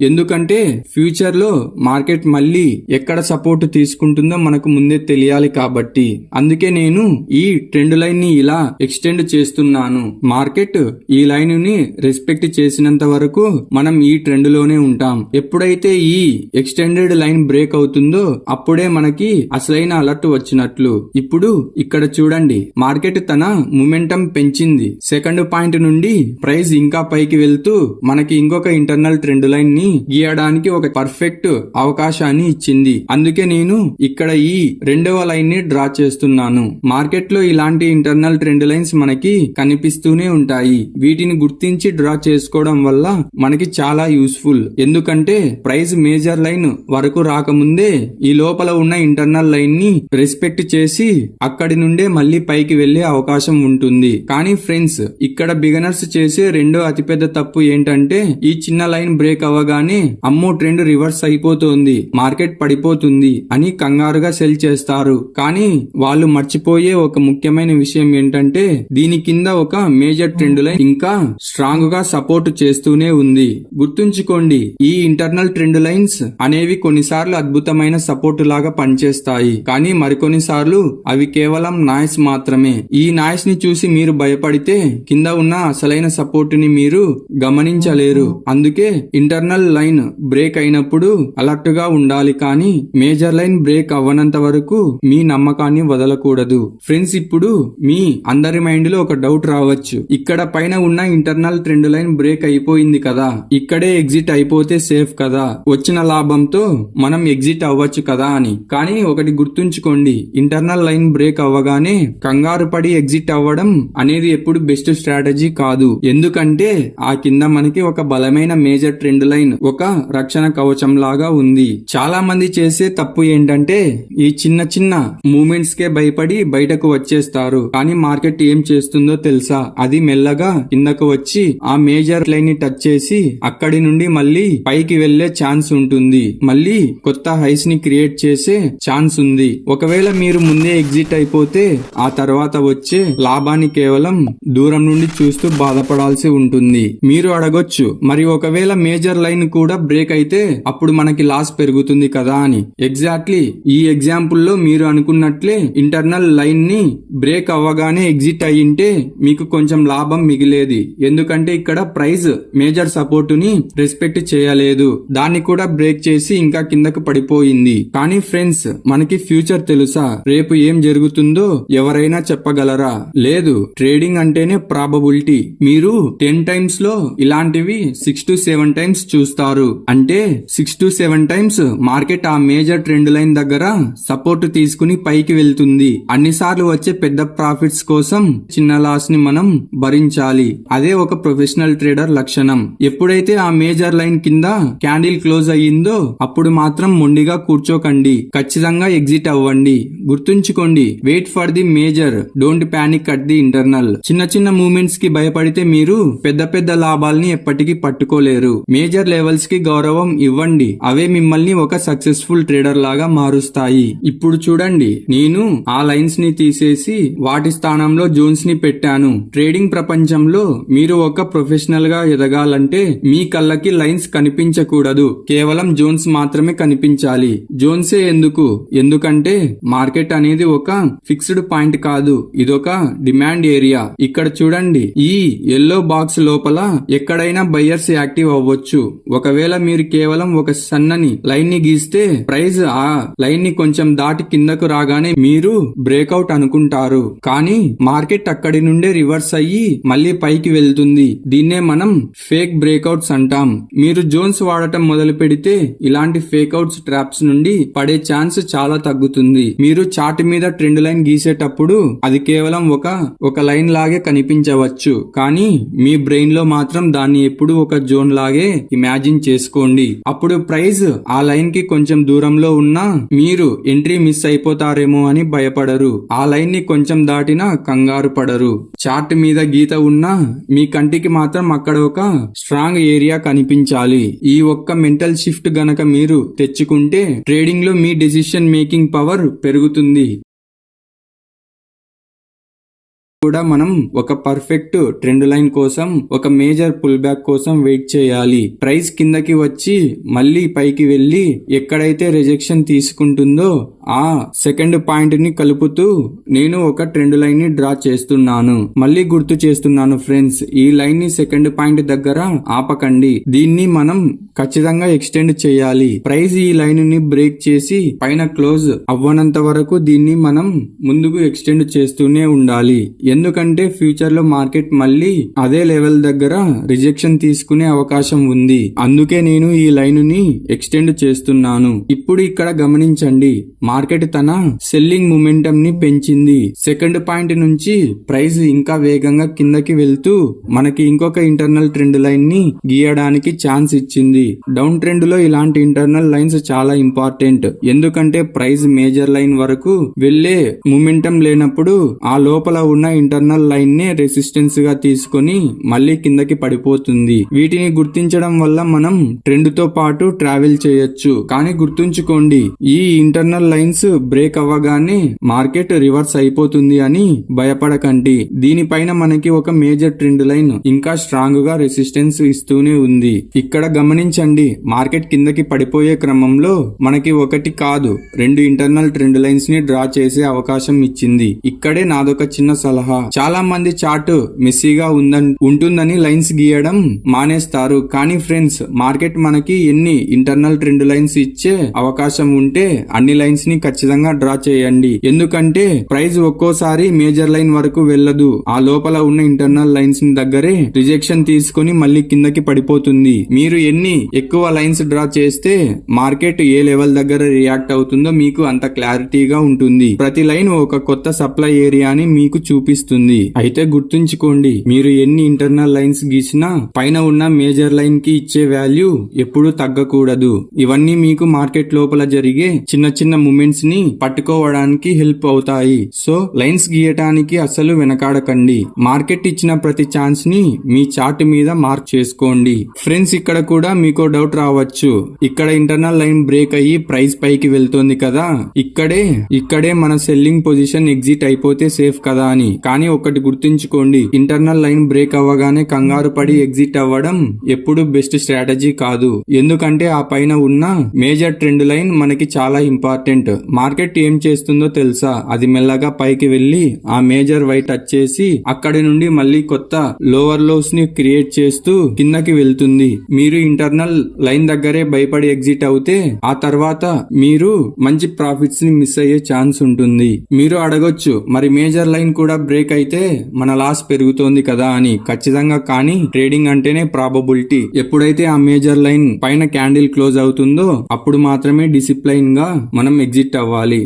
ఎందుకంటే ఫ్యూచర్ లో మార్కెట్ మళ్ళీ ఎక్కడ సపోర్ట్ తీసుకుంటుందో మనకు ముందే తెలియాలి కాబట్టి. అందుకే నేను ఈ ట్రెండ్ లైన్ ని ఇలా ఎక్స్టెండ్ చేస్తున్నాను. మార్కెట్ ఈ లైన్ ని రెస్పెక్ట్ చేసినంత వరకు మనం ఈ ట్రెండ్ లోనే ఉంటాం. ఎప్పుడైతే ఈ ఎక్స్టెండెడ్ లైన్ బ్రేక్ అవుతుందో అప్పుడే మనకి అసలైన అలర్ట్ వచ్చినట్లు. ఇప్పుడు ఇక్కడ చూడండి, మార్కెట్ తన మొమెంటం పెంచింది. సెకండ్ పాయింట్ నుండి ప్రైస్ ఇంకా పైకి వెళ్తూ మనకి ఇంకొక ఇంటర్నల్ ట్రెండ్ లైన్ ని గీయడానికి ఒక పర్ఫెక్ట్ అవకాశాన్ని ఇచ్చింది. అందుకే నేను ఇక్కడ ఈ రెండవ లైన్ ని డ్రా చేస్తున్నాను. మార్కెట్ లో ఇలాంటి ఇంటర్నల్ ట్రెండ్ లైన్స్ మనకి కనిపిస్తూనే ఉంటాయి. వీటిని గుర్తించి డ్రా చేసుకోవడం వల్ల మనకి చాలా యూస్ఫుల్. ఎందుకంటే ప్రైస్ మేజర్ లైన్ వరకు రాకముందే ఈ లోపల ఉన్న ఇంటర్నల్ లైన్ ని రెస్పెక్ట్ చేసి అక్కడి నుండే మళ్ళీ పైకి వెళ్లే అవకాశం ఉంటుంది. కానీ ఫ్రెండ్స్, ఇక్కడ బిగినర్స్ చేసే రెండో అతిపెద్ద తప్పు ఏంటంటే ఈ చిన్న లైన్ బ్రేక్ అవ్వగానే అమ్మో ట్రెండ్ రివర్స్ అయిపోతుంది, మార్కెట్ పడిపోతుంది అని కంగారుగా సెల్ చేస్తారు. కానీ వాళ్ళు మర్చిపోయే ఒక ముఖ్యమైన విషయం ఏంటంటే దీని కింద ఒక మేజర్ ట్రెండ్ లైన్ ఇంకా స్ట్రాంగ్ గా సపోర్ట్ చేస్తూనే ఉంది. గుర్తుంచుకోండి, ఈ ఇంటర్నల్ ట్రెండ్ లైన్స్ అనేవి కొన్నిసార్లు అద్భుతమైన సపోర్ట్ లాగా పనిచేస్తాయి. కానీ మరికొన్నిసార్లు అవి కేవలం నాయిస్ మాత్రమే. ఈ నాయిస్ ని చూసి మీరు భయపడితే కింద ఉన్న అసలైన సపోర్ట్ ని మీరు గమనించలేరు. అందుకే ఇంటర్నల్ లైన్ బ్రేక్ అయినప్పుడు అలర్ట్ గా ఉండాలి. కానీ మేజర్ లైన్ బ్రేక్ అవ్వనంత వరకు మీ నమ్మకాన్ని వదలకూడదు. ఫ్రెండ్స్, ఇప్పుడు మీ అందరి మైండ్ లో ఒక డౌట్ రావచ్చు. ఇక్కడ పైన ఉన్న ఇంటర్నల్ ట్రెండ్ లైన్ బ్రేక్ అయిపోయింది కదా, ఇక్కడే ఎగ్జిట్ అయిపోతే సేఫ్ కదా, వచ్చిన లాభంతో మనం ఎగ్జిట్ అవ్వచ్చు కదా అని. కానీ ఒకటి గుర్తుంచుకోండి, ఇంటర్నల్ లైన్ బ్రేక్ అవ్వగానే కంగారు పడి ఎగ్జిట్ అవ్వడం అనేది ఎప్పుడు బెస్ట్ స్ట్రాటజీ కాదు. ఎందుకంటే ఆ కింద మనకి ఒక బలమైన మేజర్ ట్రెండ్ లైన్ ఒక రక్షణ కవచం లాగా ఉంది. చాలా మంది చేసే తప్పు ఏంటంటే ఈ చిన్న చిన్న మూమెంట్స్ కే భయపడి బయటకు వచ్చేస్తారు. కానీ మార్కెట్ ఏం చేస్తుందో తెలుసా? అది మెల్లగా కిందకు వచ్చి ఆ మేజర్ లైన్ ని టచ్ చేసి అక్కడి నుండి మళ్ళీ పైకి వెళ్లే ఛాన్స్ ఉంటుంది. మళ్ళీ కొత్త హైస్ ని క్రియేట్ చేసే ఛాన్స్ ఉంది. ఒకవేళ మీరు ముందే ఎగ్జిట్ అయిపోతే ఆ తర్వాత వచ్చే లాభాన్ని కేవలం దూరం నుండి చూస్తూ బాధపడాల్సి ఉంటుంది. మీరు అడగొచ్చు, మరి ఒకవేళ మేజర్ లైన్ కూడా బ్రేక్ అయితే అప్పుడు మనకి లాస్ పెరుగుతుంది కదా అని. ఎగ్జాక్ట్లీ ఈ ఎగ్జాంపుల్ లో మీరు అనుకున్నట్లే ఇంటర్నల్ లైన్ ని బ్రేక్ అవ్వగానే ఎగ్జిట్ అయ్యింటే మీకు కొంచెం లాభం మిగిలేది. ఎందుకంటే ఇక్కడ ప్రైస్ మేజర్ సపోర్ట్ ని రెస్పెక్ట్ చేయలేదు, దాన్ని కూడా బ్రేక్ చేసి ఇంకా కిందకు పడిపోయింది. కానీ ఫ్రెండ్స్, మనకి ఫ్యూచర్ తెలుసా? రేపు ఏం జరుగుతుందో ఎవరైనా చెప్పగలరా? లేదు. ట్రేడింగ్ అంటేనే ప్రాబబిలిటీ. మీరు 10 టైమ్స్ లో ఇలాంటివి 6 to 7 టైమ్స్ చూస్తారు. అంటే 6 to 7 టైమ్స్ మార్కెట్ ఆ మేజర్ ట్రెండ్ లైన్ దగ్గర సపోర్ట్ తీసుకుని పైకి వెళ్తుంది. అన్నిసార్లు వచ్చే పెద్ద ప్రాఫిట్స్ కోసం చిన్న లాస్ ని మనం భరించాలి. అదే ఒక ప్రొఫెషనల్ ట్రేడర్ లక్షణం. ఎప్పుడైతే ఆ మేజర్ లైన్ కింద క్యాండిల్ క్లోజ్ అయ్యిందో అప్పుడు మాత్రం మొండిగా కూర్చోకండి, ఖచ్చితంగా ఎగ్జిట్ అవ్వండి. గుర్తుంచుకోండి, wait for the major, don't panic at the internal. చిన్న చిన్న మూమెంట్స్ కి భయపడితే మీరు పెద్ద పెద్ద లాభాల్ని ఎప్పటికీ పట్టుకోలేరు. మేజర్ లెవెల్స్ కి గౌరవం ఇవ్వండి, అవే మిమ్మల్ని ఒక సక్సెస్ఫుల్ ట్రేడర్ లాగా మారుస్తాయి. ఇప్పుడు చూడండి, నేను ఆ లైన్స్ ని తీసేసి వాటి స్థానంలో జోన్స్ ని పెట్టాను. ట్రేడింగ్ ప్రపంచంలో మీరు ఒక ప్రొఫెషనల్ గా ఎదగాలంటే మీ కళ్ళకి లైన్స్ కనిపించకూడదు, కేవలం జోన్స్ మాత్రమే కనిపించాలి. జోన్సే ఎందుకు? ఎందుకంటే మార్కెట్ అనేది ఒక ఫిక్స్డ్ పాయింట్ కాదు, ఇదొక డిమాండ్ ఏరియా. ఇక్కడ చూడండి, ఈ ఎల్లో బాక్స్ లోపల ఎక్కడైనా బయ్యర్స్ యాక్టివ్ అవ్వచ్చు. ఒకవేళ మీరు కేవలం ఒక సన్నని లైన్ ని గీస్తే ప్రైస్ ఆ లైన్ ని కొంచెం దాటి కిందకు రాగానే మీరు బ్రేక్అవుట్ అనుకుంటారు. కానీ మార్కెట్ అక్కడి నుండే రివర్స్ అయ్యి మళ్ళీ పైకి వెళ్తుంది. దీన్నే మనం ఫేక్ బ్రేక్అవుట్స్ అంటాం. మీరు జోన్స్ వాడటం మొదలు పెడితే ఇలాంటి ఫేక్ అవుట్స్ ట్రాప్స్ నుండి పడే ఛాన్స్ చాలా తగ్గుతుంది. మీరు చార్ట్ మీద ట్రెండ్ లైన్ గీసేటప్పుడు అది కేవలం ఒక లైన్ లాగే కనిపించవచ్చు, కానీ మీ బ్రెయిన్ లో మాత్రం దాన్ని ఎప్పుడు ఒక జోన్ లాగే ఇమాజిన్ చేసుకోండి. అప్పుడు ప్రైస్ ఆ లైన్ కి కొంచెం దూరంలో ఉన్నా మీరు ఎంట్రీ మిస్ అయిపోతారేమో అని భయపడరు. ఆ లైన్ ని కొంచెం దాటినా కంగారు పడరు. చార్ట్ మీద గీత ఉన్నా మీ కంటికి మాత్రం అక్కడ ఒక స్ట్రాంగ్ ఏరియా కనిపించాలి. ఈ ఒక్క మెంటల్ షిఫ్ట్ గనక మీరు తెచ్చుకుంటే ట్రేడింగ్ లో మీ డెసిషన్ మేకింగ్ పవర్ పెరుగుతుంది. కూడా మనం ఒక పర్ఫెక్ట్ ట్రెండ్ లైన్ కోసం ఒక మేజర్ పుల్ బ్యాక్ కోసం వెయిట్ చేయాలి. ప్రైస్ కిందకి వచ్చి మళ్ళీ పైకి వెళ్లి ఎక్కడైతే రిజెక్షన్ తీసుకుంటుందో ఆ సెకండ్ పాయింట్ ని కలుపుతూ నేను ఒక ట్రెండ్ లైన్ ని డ్రా చేస్తున్నాను. మళ్ళీ గుర్తు చేస్తున్నాను ఫ్రెండ్స్, ఈ లైన్ ని సెకండ్ పాయింట్ దగ్గర ఆపకండి. దీన్ని మనం ఖచ్చితంగా ఎక్స్టెండ్ చేయాలి. ప్రైస్ ఈ లైన్ ని బ్రేక్ చేసి పైన క్లోజ్ అవ్వనంత వరకు దీన్ని మనం ముందుకు ఎక్స్టెండ్ చేస్తూనే ఉండాలి. ఎందుకంటే ఫ్యూచర్ లో మార్కెట్ మళ్ళీ అదే లెవెల్ దగ్గర రిజెక్షన్ తీసుకునే అవకాశం ఉంది. అందుకే నేను ఈ లైన్ ని ఎక్స్టెండ్ చేస్తున్నాను. ఇప్పుడు ఇక్కడ గమనించండి, మార్కెట్ తన సెల్లింగ్ మొమెంటం ని పెంచింది. సెకండ్ పాయింట్ నుంచి ప్రైస్ ఇంకా వేగంగా కిందకి వెళ్తూ మనకి ఇంకొక ఇంటర్నల్ ట్రెండ్ లైన్ ని గీయడానికి ఛాన్స్ ఇచ్చింది. డౌన్ ట్రెండ్ లో ఇలాంటి ఇంటర్నల్ లైన్స్ చాలా ఇంపార్టెంట్. ఎందుకంటే ప్రైస్ మేజర్ లైన్ వరకు వెళ్లే మొమెంటం లేనప్పుడు ఆ లోపల ఉన్న ఇంటర్నల్ లైన్ నే రెసిస్టెన్స్ గా తీసుకొని మళ్ళీ కిందకి పడిపోతుంది. వీటిని గుర్తించడం వల్ల మనం ట్రెండ్ తో పాటు ట్రావెల్ చేయొచ్చు. కానీ గుర్తుంచుకోండి, ఈ ఇంటర్నల్ లైన్స్ బ్రేక్ అవ్వగానే మార్కెట్ రివర్స్ అయిపోతుంది అని భయపడకండి. దీనిపైన మనకి ఒక మేజర్ ట్రెండ్ లైన్ ఇంకా స్ట్రాంగ్ గా రెసిస్టెన్స్ ఇస్తూనే ఉంది. ఇక్కడ గమనించండి, మార్కెట్ కిందకి పడిపోయే క్రమంలో మనకి ఒకటి కాదు 2 ఇంటర్నల్ ట్రెండ్ లైన్స్ ని డ్రా చేసే అవకాశం ఇచ్చింది. ఇక్కడే నాదొక చిన్న సలహా, చాలా మంది చార్ట్ మెస్సీగా ఉంటుందని లైన్స్ గీయడం మానేస్తారు. కానీ ఫ్రెండ్స్, మార్కెట్ మనకి ఎన్ని ఇంటర్నల్ ట్రెండ్ లైన్స్ ఇచ్చే అవకాశం ఉంటే అన్ని లైన్స్ ని ఖచ్చితంగా డ్రా చేయండి. ఎందుకంటే ప్రైస్ ఒక్కోసారి మేజర్ లైన్ వరకు వెళ్ళదు. ఆ లోపల ఉన్న ఇంటర్నల్ లైన్స్ ని దగ్గరే రిజెక్షన్ తీసుకొని మళ్ళీ కిందకి పడిపోతుంది. మీరు ఎన్ని ఎక్కువ లైన్స్ డ్రా చేస్తే మార్కెట్ ఏ లెవెల్ దగ్గర రియాక్ట్ అవుతుందో మీకు అంత క్లారిటీగా ఉంటుంది. ప్రతి లైన్ ఒక కొత్త సప్లై ఏరియాని మీకు చూపిస్తుంది. అయితే గుర్తుంచుకోండి, మీరు ఎన్ని ఇంటర్నల్ లైన్స్ గీసినా పైన ఉన్న మేజర్ లైన్ కి ఇచ్చే వాల్యూ ఎప్పుడూ తగ్గకూడదు. ఇవన్నీ మీకు మార్కెట్ లోపల జరిగే చిన్న చిన్న మూమెంట్స్ ని పట్టుకోవడానికి హెల్ప్ అవుతాయి. సో లైన్స్ గీయటానికి అసలు వెనకాడకండి. మార్కెట్ ఇచ్చిన ప్రతి ఛాన్స్ ని మీ చార్ట్ మీద మార్క్ చేసుకోండి. ఫ్రెండ్స్, ఇక్కడ కూడా మీకు డౌట్ రావచ్చు, ఇక్కడ ఇంటర్నల్ లైన్ బ్రేక్ అయ్యి ప్రైస్ పైకి వెళ్తోంది కదా, ఇక్కడే మన సెల్లింగ్ పొజిషన్ ఎగ్జిట్ అయిపోతే సేఫ్ కదా అని. కానీ ఒకటి గుర్తుంచుకోండి, ఇంటర్నల్ లైన్ బ్రేక్ అవ్వగానే కంగారు పడి ఎగ్జిట్ అవ్వడం ఎప్పుడు బెస్ట్ స్ట్రాటజీ కాదు. ఎందుకంటే ఆ పైన ఉన్న మేజర్ ట్రెండ్ లైన్ మనకి చాలా ఇంపార్టెంట్. మార్కెట్ ఏం చేస్తుందో తెలుసా, అది మెల్లగా పైకి వెళ్లి ఆ మేజర్ వై టచ్ చేసి అక్కడి నుండి మళ్ళీ కొత్త లోవర్ లోస్ ని క్రియేట్ చేస్తూ కిందకి వెళ్తుంది. మీరు ఇంటర్నల్ లైన్ దగ్గరే భయపడి ఎగ్జిట్ అవుతే ఆ తర్వాత మీరు మంచి ప్రాఫిట్స్ ని మిస్ అయ్యే ఛాన్స్ ఉంటుంది. మీరు అడగొచ్చు, మరి మేజర్ లైన్ కూడా బ్రేక్ అయితే మన లాస్ పెరుగుతోంది కదా అని. ఖచ్చితంగా, కానీ ట్రేడింగ్ అంటేనే ప్రాబబిలిటీ. ఎప్పుడైతే ఆ మేజర్ లైన్ పైన క్యాండిల్ క్లోజ్ అవుతుందో అప్పుడు మాత్రమే డిసిప్లైన్ గా మనం ఎగ్జిట్ అవ్వాలి.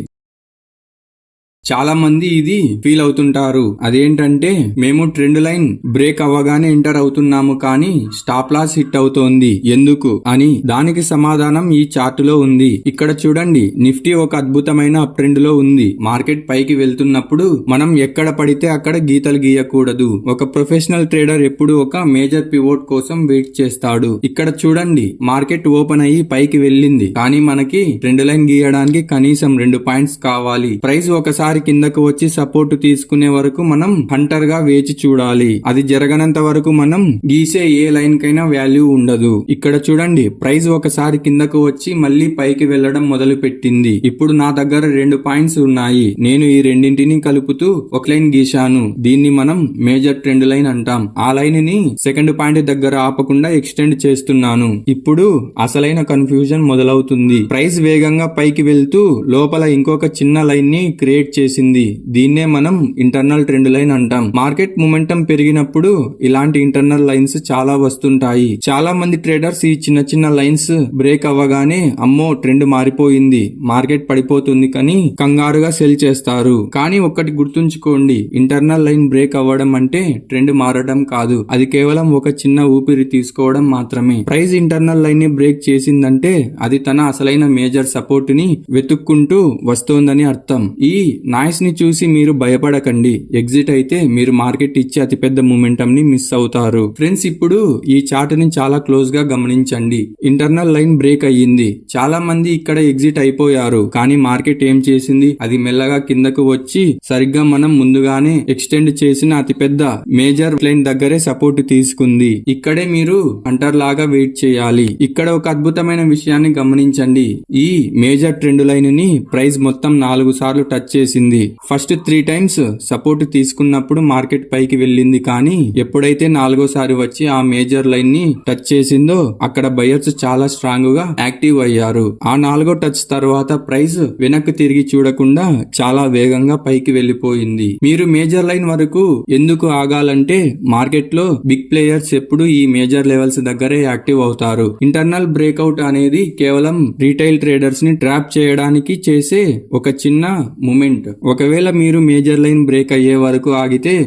చాలా మంది ఇది ఫీల్ అవుతుంటారు, అదేంటంటే మేము ట్రెండ్ లైన్ బ్రేక్ అవ్వగానే ఎంటర్ అవుతున్నాము కానీ స్టాప్ లాస్ హిట్ అవుతోంది ఎందుకు అని. దానికి సమాధానం ఈ చార్ట్ లో ఉంది. ఇక్కడ చూడండి, నిఫ్టీ ఒక అద్భుతమైన అప్ ట్రెండ్ లో ఉంది. మార్కెట్ పైకి వెళ్తున్నప్పుడు మనం ఎక్కడ పడితే అక్కడ గీతలు గీయకూడదు. ఒక ప్రొఫెషనల్ ట్రేడర్ ఎప్పుడు ఒక మేజర్ పివోట్ కోసం వెయిట్ చేస్తాడు. ఇక్కడ చూడండి, మార్కెట్ ఓపెన్ అయ్యి పైకి వెళ్ళింది కానీ మనకి ట్రెండ్ లైన్ గీయడానికి కనీసం 2 పాయింట్స్ కావాలి. ప్రైస్ ఒకసారి కిందకు వచ్చి సపోర్ట్ తీసుకునే వరకు మనం హంటర్ గా వేచి చూడాలి. అది జరగనంత వరకు మనం గీసే ఏ లైన్ కైనా వాల్యూ ఉండదు. ఇక్కడ చూడండి, ప్రైస్ ఒకసారి కిందకు వచ్చి మళ్ళీ పైకి వెళ్లడం మొదలు పెట్టింది. ఇప్పుడు నా దగ్గర 2 పాయింట్స్ ఉన్నాయి. నేను ఈ రెండింటిని కలుపుతూ ఒక లైన్ గీశాను. దీన్ని మనం మేజర్ ట్రెండ్ లైన్ అంటాం. ఆ లైన్ ని సెకండ్ పాయింట్ దగ్గర ఆపకుండా ఎక్స్టెండ్ చేస్తున్నాను. ఇప్పుడు అసలైన కన్ఫ్యూజన్ మొదలవుతుంది. ప్రైస్ వేగంగా పైకి వెళ్తూ లోపల ఇంకొక చిన్న లైన్ ని క్రియేట్ చేసింది. దీన్నే మనం ఇంటర్నల్ ట్రెండ్ లైన్ అంటాం. మార్కెట్ మొమెంటం పెరిగినప్పుడు ఇలాంటి ఇంటర్నల్ లైన్స్ చాలా వస్తుంటాయి. చాలా మంది ట్రేడర్స్ ఈ చిన్న చిన్న లైన్స్ బ్రేక్ అవ్వగానే అమ్మో ట్రెండ్ మారిపోయింది, మార్కెట్ పడిపోతుంది కానీ కంగారుగా సెల్ చేస్తారు. కానీ ఒక్కటి గుర్తుంచుకోండి, ఇంటర్నల్ లైన్ బ్రేక్ అవ్వడం అంటే ట్రెండ్ మారడం కాదు. అది కేవలం ఒక చిన్న ఊపిరి తీసుకోవడం మాత్రమే. ప్రైస్ ఇంటర్నల్ లైన్ ని బ్రేక్ చేసిందంటే అది తన అసలైన మేజర్ సపోర్ట్ ని వెతుక్కుంటూ వస్తోందని అర్థం. ఈ నాయిస్ ని చూసి మీరు భయపడకండి. ఎగ్జిట్ అయితే మీరు మార్కెట్ ఇచ్చే అతిపెద్ద మూమెంటం ని మిస్ అవుతారు. ఫ్రెండ్స్, ఇప్పుడు ఈ చార్ట్ ని చాలా క్లోజ్ గా గమనించండి. ఇంటర్నల్ లైన్ బ్రేక్ అయ్యింది. చాలా మంది ఇక్కడ ఎగ్జిట్ అయిపోయారు. కానీ మార్కెట్ ఏం చేసింది? అది మెల్లగా కిందకు వచ్చి సరిగ్గా మనం ముందుగానే ఎక్స్టెండ్ చేసిన అతిపెద్ద మేజర్ లైన్ దగ్గరే సపోర్ట్ తీసుకుంది. ఇక్కడే మీరు అంటర్ లాగా వెయిట్ చేయాలి. ఇక్కడ ఒక అద్భుతమైన విషయాన్ని గమనించండి. ఈ మేజర్ ట్రెండ్ లైన్ ని ప్రైస్ మొత్తం 4 సార్లు టచ్ చేసింది. ఫస్ట్ 3 టైమ్స్ సపోర్ట్ తీసుకున్నప్పుడు మార్కెట్ పైకి వెళ్ళింది. కానీ ఎప్పుడైతే 4వ వచ్చి ఆ మేజర్ లైన్ ని టచ్ చేసిందో అక్కడ బయర్స్ చాలా స్ట్రాంగ్ గా యాక్టివ్ అయ్యారు. ఆ 4వ టచ్ తర్వాత ప్రైస్ వెనక్కి తిరిగి చూడకుండా చాలా వేగంగా పైకి వెళ్లిపోయింది. మీరు మేజర్ లైన్ వరకు ఎందుకు ఆగాలంటే మార్కెట్ లో బిగ్ ప్లేయర్స్ ఎప్పుడు ఈ మేజర్ లెవెల్స్ దగ్గరే యాక్టివ్ అవుతారు. ఇంటర్నల్ బ్రేక్అవుట్ అనేది కేవలం రీటైల్ ట్రేడర్స్ ని ట్రాప్ చేయడానికి చేసే ఒక చిన్న మూమెంట్. ఒకవేళ మీరు మేజర్ లైన్ బ్రేక్ అయ్యే వరకు ఆగితే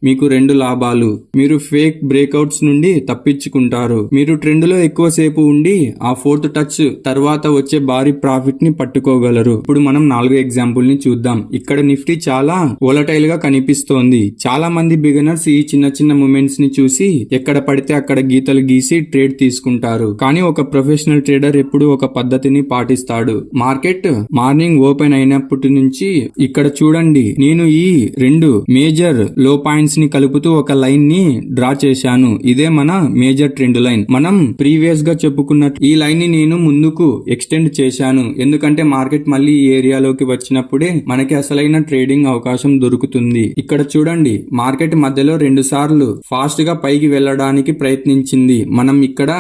మీకు 2 లాభాలు. మీరు ఫేక్ బ్రేక్అవుట్స్ నుండి తప్పించుకుంటారు. మీరు ట్రెండ్ లో ఎక్కువసేపు ఉండి ఆ 4th టచ్ తర్వాత వచ్చే భారీ ప్రాఫిట్ ని పట్టుకోగలరు. ఇప్పుడు మనం 4 ఎగ్జాంపుల్ ని చూద్దాం. ఇక్కడ నిఫ్టీ చాలా వోలటైల్ గా కనిపిస్తోంది. చాలా మంది బిగినర్స్ ఈ చిన్న చిన్న మూమెంట్స్ ని చూసి ఎక్కడ పడితే అక్కడ గీతలు గీసి ట్రేడ్ తీసుకుంటారు. కానీ ఒక ప్రొఫెషనల్ ట్రేడర్ ఎప్పుడు ఒక పద్ధతిని పాటిస్తాడు. మార్కెట్ మార్నింగ్ ఓపెన్ అయినప్పటి నుంచి ఇక్కడ చూడండి, నేను ఈ 2 మేజర్ లో పాయింట్స్ ని కలుపుతూ ఒక లైన్ ని డ్రా చేశాను. ఇదే మన మేజర్ ట్రెండ్ లైన్. మనం ప్రీవియస్ గా చెప్పుకున్నట్టు ఈ లైన్ ని నేను ముందుకు ఎక్స్టెండ్ చేశాను. ఎందుకంటే మార్కెట్ మళ్ళీ ఈ ఏరియాలోకి వచ్చినప్పుడే మనకి అసలైన ట్రేడింగ్ అవకాశం దొరుకుతుంది. ఇక్కడ చూడండి, మార్కెట్ మధ్యలో 2 సార్లు ఫాస్ట్ గా పైకి వెళ్ళడానికి ప్రయత్నించింది. మనం ఇక్కడ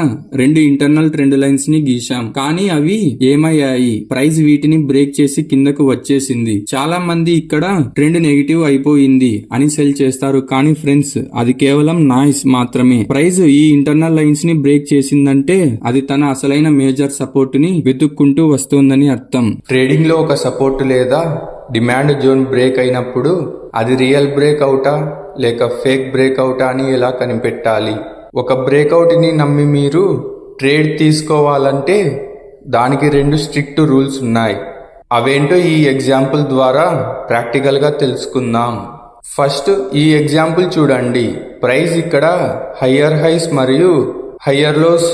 2 ఇంటర్నల్ ట్రెండ్ లైన్స్ ని గీశాం. కానీ అవి ఏమయ్యాయి? ప్రైస్ వీటిని బ్రేక్ చేసి కిందకు వచ్చేసింది. చాలా మంది ఇక్కడ ట్రెండ్ నెగిటివ్ అయిపోయింది అని సెల్ చేస్తారు. కానీ ఫ్రెండ్స్, అది కేవలం నాయిస్ మాత్రమే. ప్రైస్ ఈ ఇంటర్నల్ లైన్స్ ని బ్రేక్ చేసిందంటే అది తన అసలైన మేజర్ సపోర్ట్ ని వెతుక్కుంటూ వస్తోందని అర్థం. ట్రేడింగ్ లో ఒక సపోర్ట్ లేదా డిమాండ్ జోన్ బ్రేక్ అయినప్పుడు అది రియల్ బ్రేక్ అవుటా లేక ఫేక్ బ్రేక్ అవుటా అని ఎలా కనిపెట్టాలి? ఒక బ్రేక్అవుట్ ని నమ్మి మీరు ట్రేడ్ తీసుకోవాలంటే దానికి 2 స్ట్రిక్ట్ రూల్స్ ఉన్నాయి. అవేంటో ఈ ఎగ్జాంపుల్ ద్వారా ప్రాక్టికల్ గా తెలుసుకుందాం. ఫస్ట్ ఈ ఎగ్జాంపుల్ చూడండి. ప్రైస్ ఇక్కడ హయ్యర్ హైస్ మరియు హయ్యర్ లోస్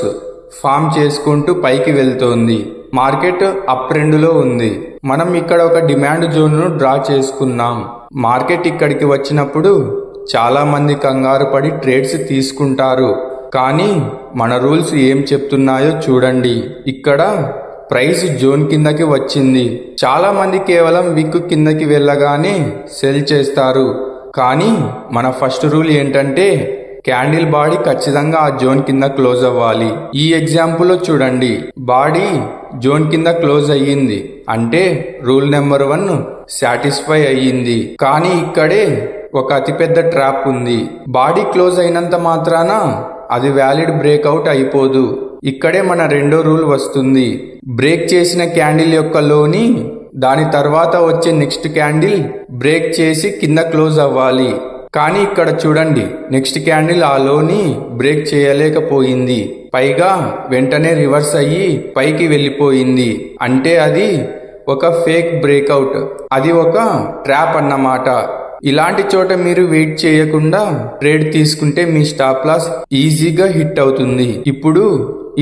ఫామ్ చేసుకుంటూ పైకి వెళ్తోంది. మార్కెట్ అప్ ట్రెండ్ లో ఉంది. మనం ఇక్కడ ఒక డిమాండ్ జోన్ ను డ్రా చేసుకున్నాం. మార్కెట్ ఇక్కడికి వచ్చినప్పుడు చాలా మంది కంగారు పడి ట్రేడ్స్ తీసుకుంటారు. కానీ మన రూల్స్ ఏం చెప్తున్నాయో చూడండి. ఇక్కడ ప్రైస్ జోన్ కిందకి వచ్చింది. చాలా మంది కేవలం విక్ కిందకి వెళ్ళగానే సెల్ చేస్తారు. కానీ మన ఫస్ట్ రూల్ ఏంటంటే క్యాండిల్ బాడీ ఖచ్చితంగా ఆ జోన్ కింద క్లోజ్ అవ్వాలి. ఈ ఎగ్జాంపుల్ లో చూడండి, బాడీ జోన్ కింద క్లోజ్ అయ్యింది అంటే రూల్ నెంబర్ 1 సాటిస్ఫై అయ్యింది. కానీ ఇక్కడే ఒక అతిపెద్ద ట్రాప్ ఉంది. బాడీ క్లోజ్ అయినంత మాత్రాన అది వ్యాలిడ్ బ్రేక్అవుట్ అయిపోదు. ఇక్కడే మన 2వ రూల్ వస్తుంది. బ్రేక్ చేసిన క్యాండిల్ యొక్క లోని దాని తర్వాత వచ్చే నెక్స్ట్ క్యాండిల్ బ్రేక్ చేసి కింద క్లోజ్ అవ్వాలి. కానీ ఇక్కడ చూడండి, నెక్స్ట్ క్యాండిల్ ఆ లోని బ్రేక్ చేయలేకపోయింది. పైగా వెంటనే రివర్స్ అయ్యి పైకి వెళ్ళిపోయింది. అంటే అది ఒక ఫేక్ బ్రేక్అవుట్. అది ఒక ట్రాప్ అన్నమాట. ఇలాంటి చోట మీరు వెయిట్ చేయకుండా ట్రేడ్ తీసుకుంటే మీ స్టాప్ లాస్ ఈజీగా హిట్ అవుతుంది. ఇప్పుడు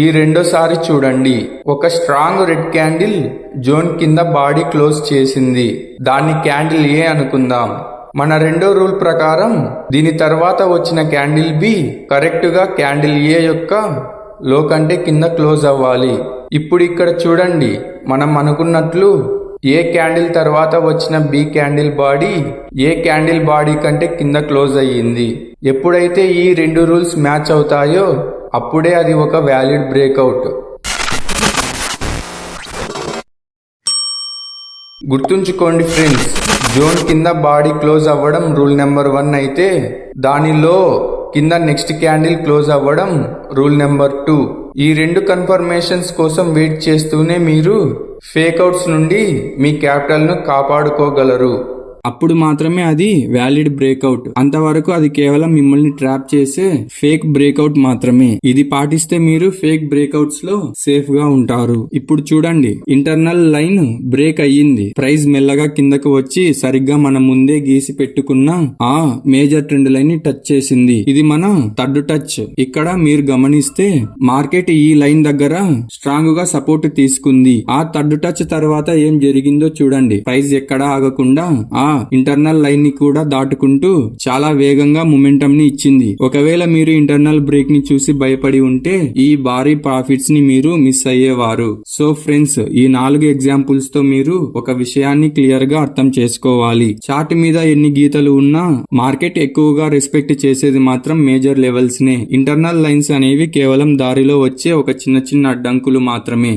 ఈ 2వసారి చూడండి, ఒక స్ట్రాంగ్ రెడ్ క్యాండిల్ జోన్ కింద బాడీ క్లోజ్ చేసింది. దాన్ని క్యాండిల్ ఏ అనుకుందాం. మన 2వ రూల్ ప్రకారం దీని తర్వాత వచ్చిన క్యాండిల్ బి కరెక్ట్ గా క్యాండిల్ ఏ యొక్క లో కంటే కింద క్లోజ్ అవ్వాలి. ఇప్పుడు ఇక్కడ చూడండి, మనం అనుకున్నట్లు ఏ క్యాండిల్ తర్వాత వచ్చిన బి క్యాండిల్ బాడీ ఏ క్యాండిల్ బాడీ కంటే కింద క్లోజ్ అయ్యింది. ఎప్పుడైతే ఈ 2 రూల్స్ మ్యాచ్ అవుతాయో అప్పుడే అది ఒక వ్యాలిడ్ బ్రేక్అవుట్. గుర్తుంచుకోండి ఫ్రెండ్స్, జోన్ కింద బాడీ క్లోజ్ అవ్వడం రూల్ నెంబర్ 1 అయితే దానిలో కింద నెక్స్ట్ క్యాండిల్ క్లోజ్ అవ్వడం రూల్ నెంబర్ 2. ఈ 2 కన్ఫర్మేషన్స్ కోసం వెయిట్ చేస్తూనే మీరు ఫేక్ అవుట్స్ నుండి మీ క్యాపిటల్ ను కాపాడుకోగలరు. అప్పుడు మాత్రమే అది వ్యాలిడ్ బ్రేక్అవుట్. అంతవరకు అది కేవలం మిమ్మల్ని ట్రాప్ చేసే ఫేక్ బ్రేక్అవుట్ మాత్రమే. ఇది పాటిస్తే మీరు ఫేక్ బ్రేక్అవుట్స్ లో సేఫ్ గా ఉంటారు. ఇప్పుడు చూడండి, ఇంటర్నల్ లైన్ బ్రేక్ అయ్యింది. ప్రైస్ మెల్లగా కిందకు వచ్చి సరిగ్గా మన ముందే గీసి పెట్టుకున్న ఆ మేజర్ ట్రెండ్ లైన్ ని టచ్ చేసింది. ఇది మన థర్డ్ టచ్. ఇక్కడ మీరు గమనిస్తే మార్కెట్ ఈ లైన్ దగ్గర స్ట్రాంగ్ గా సపోర్ట్ తీసుకుంది. ఆ థర్డ్ టచ్ తర్వాత ఏం జరిగిందో చూడండి. ప్రైస్ ఎక్కడా ఆగకుండా ఆ ఇంటర్నల్ లైన్ ని కూడా దాటుకుంటూ చాలా వేగంగా మొమెంటం ని ఇచ్చింది. ఒకవేళ మీరు ఇంటర్నల్ బ్రేక్ ని చూసి భయపడి ఉంటే ఈ భారీ ప్రాఫిట్స్ ని మీరు మిస్ అయ్యేవారు. సో ఫ్రెండ్స్, ఈ 4 ఎగ్జాంపుల్స్ తో మీరు ఒక విషయాన్ని క్లియర్ గా అర్థం చేసుకోవాలి. చార్ట్ మీద ఎన్ని గీతలు ఉన్నా మార్కెట్ ఎక్కువగా రెస్పెక్ట్ చేసేది మాత్రం మేజర్ లెవెల్స్ నే. ఇంటర్నల్ లైన్స్ అనేవి కేవలం దారిలో వచ్చే ఒక చిన్న చిన్న అడ్డంకులు మాత్రమే.